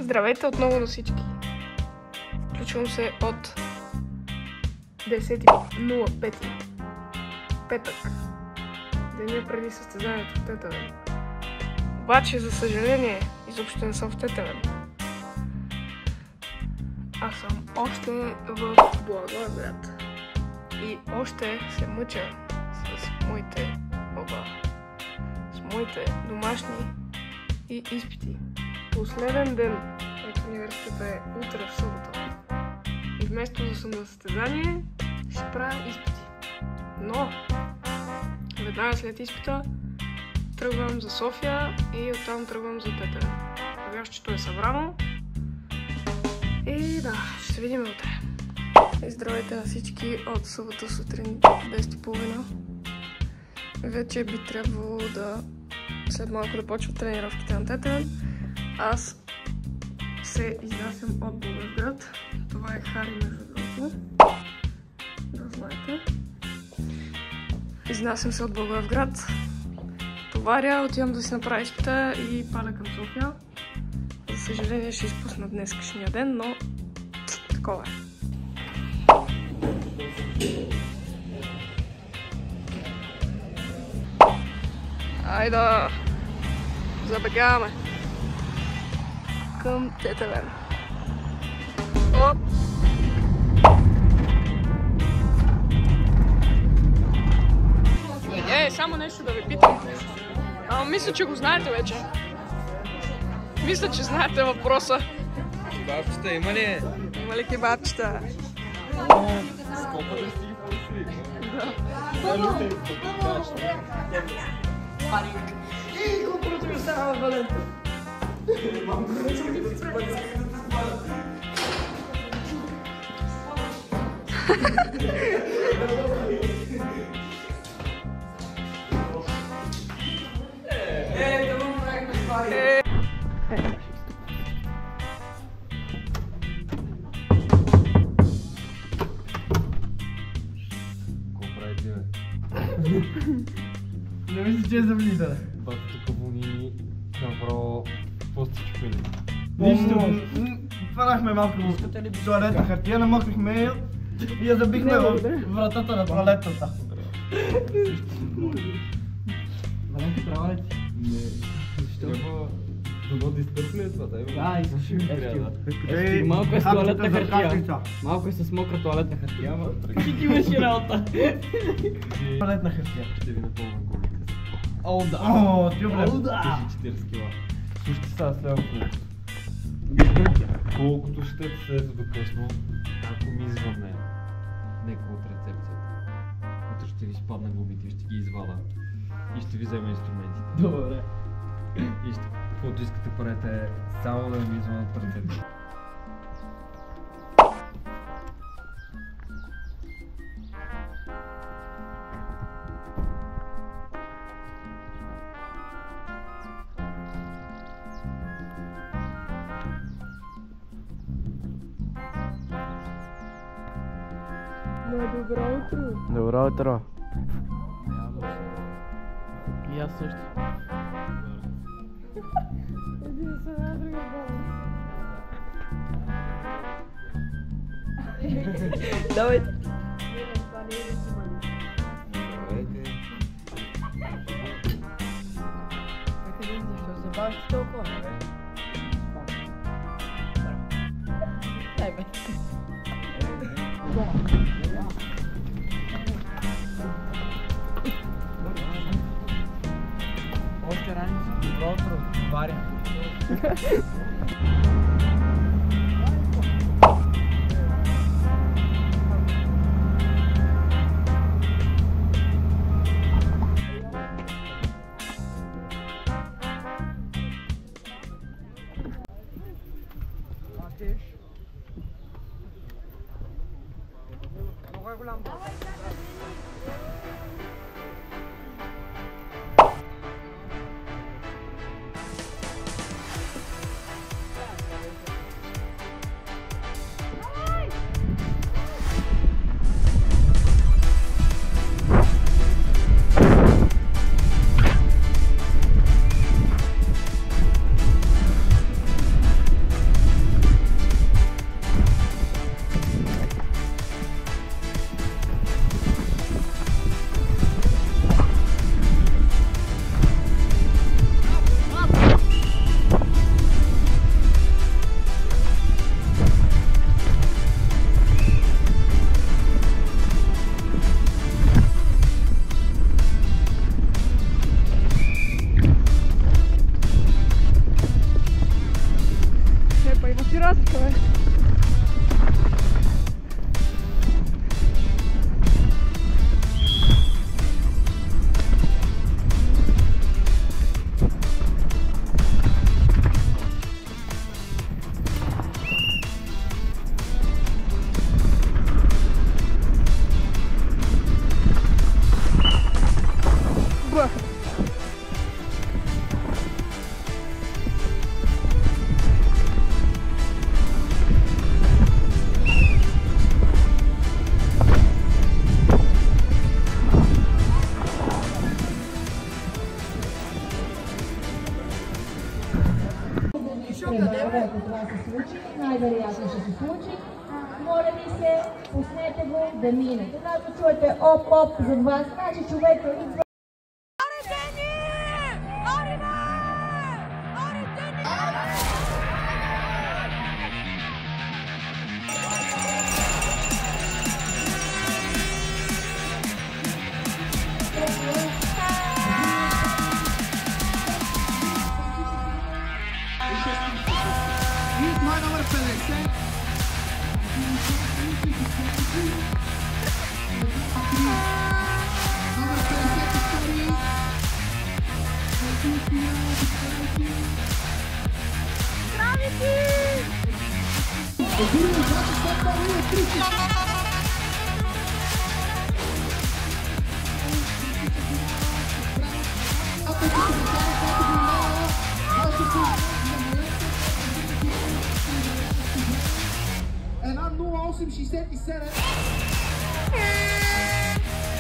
Здравейте отново на всички. Включвам се от 10.05. Петък. Деня преди състезанието в Тетевен. Обаче, за съжаление, изобщо не съм в Тетевен. Аз съм още в Благоевград. И още се мъча с моите домашни и изпити. Последен ден от университета е утре в събота. И вместо да съм на състезание, ще правя изпити. Но веднага след изпита тръгвам за София и оттам тръгвам за Тетевен. Багажчето е събрано. И да, ще се видим утре. И здравейте на всички от събота сутрин 10:30. Вече би трябвало да след малко да почват тренировките на Тетевен. Аз се изнасям от Благоевград. Това е Хари, между другото. Да знаете. Изнасям се от Благоевград. Товаря, отивам да си направя изпита и пада към София. За съжаление ще изпусна днескашния ден, но такова е. Айда! Забегаваме към Тетевен. Оп! Само нещо да ви питам. Мисля, че го знаете вече. Мисля, че знаете въпроса. Кебабчета има ли? Има ли кебабчета? И колко ми става Валента? Да му правихме спари. Какво правите, бе? Не мисля, че е за влизане. Бата тук вълни направо по-стичкали. Нищо. Фанахме малко туалетна хартия, намокрихме я и я забихме в вратата на туалетната. Валенти, права ли ти? Не. Защо? Дано да изтърпне това, Да, и малко е с туалетна хартия. Малко е с мокра туалетна хартия, ама ти имаш и работа. Туалетна хартия. Ще ви напълна гумите. О, да! О, ти облез. Тежи 40 кила. Слушайте сега следващото. Колкото ще седете до късно, ако ми извънне некой от рецепцията, утре ще ви спадна гумите и ще ги извада и ще ви взема инструментите. Добре. И ще, каквото искате правете, само да ми извънат ръцете. Добро утро! Добро утро. И аз също. Един са на друга болест. Давайте. Здравейте. Защо забавиш толкова? Дай бе. Още раница. Добро утро. Варя. Много е голям. има си разлика, бе. Ако това се случи, най-вероятно ще се случи. Моля ви се, пуснете го да мине. Когато чуете оп-оп зад вас, значи човека идва. Мой номер 50. Една 0867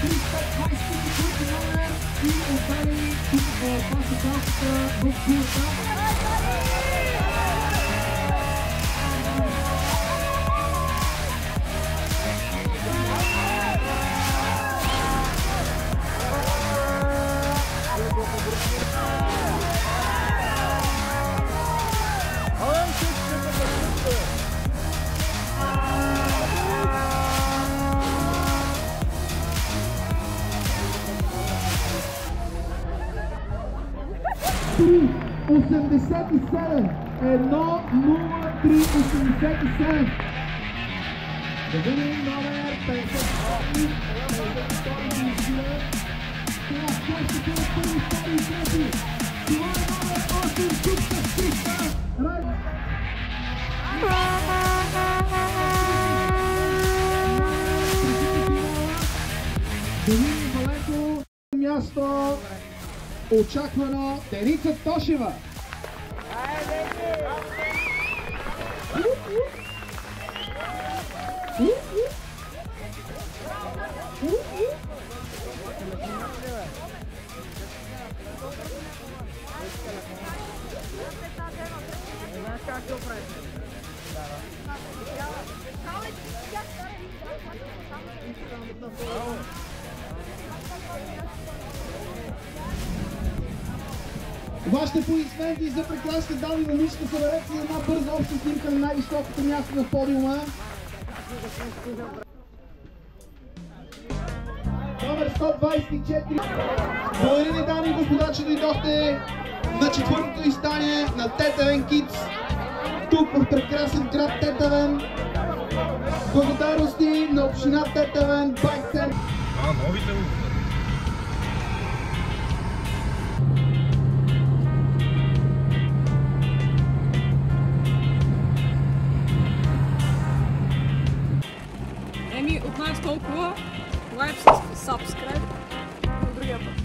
320 номер и оставили пасателката в курса. Едно 0387. Да видим номер 52. Да видим маленко място. Очаквано Деница Тошева. Вашите аплодисменти за прекрасните дами и момичета, съберете си една бърза обща снимка на най-високото място на подиума. Номер 124. Благодаря ви, дами и господа, че дойдохте на четвъртото издание на Тетевен Kids тук в прекрасен град Тетевен. Благодарности на община Тетевен, Байкцентър. Новите лукове. От нас толкова. Лайк, subscribe. До другия път.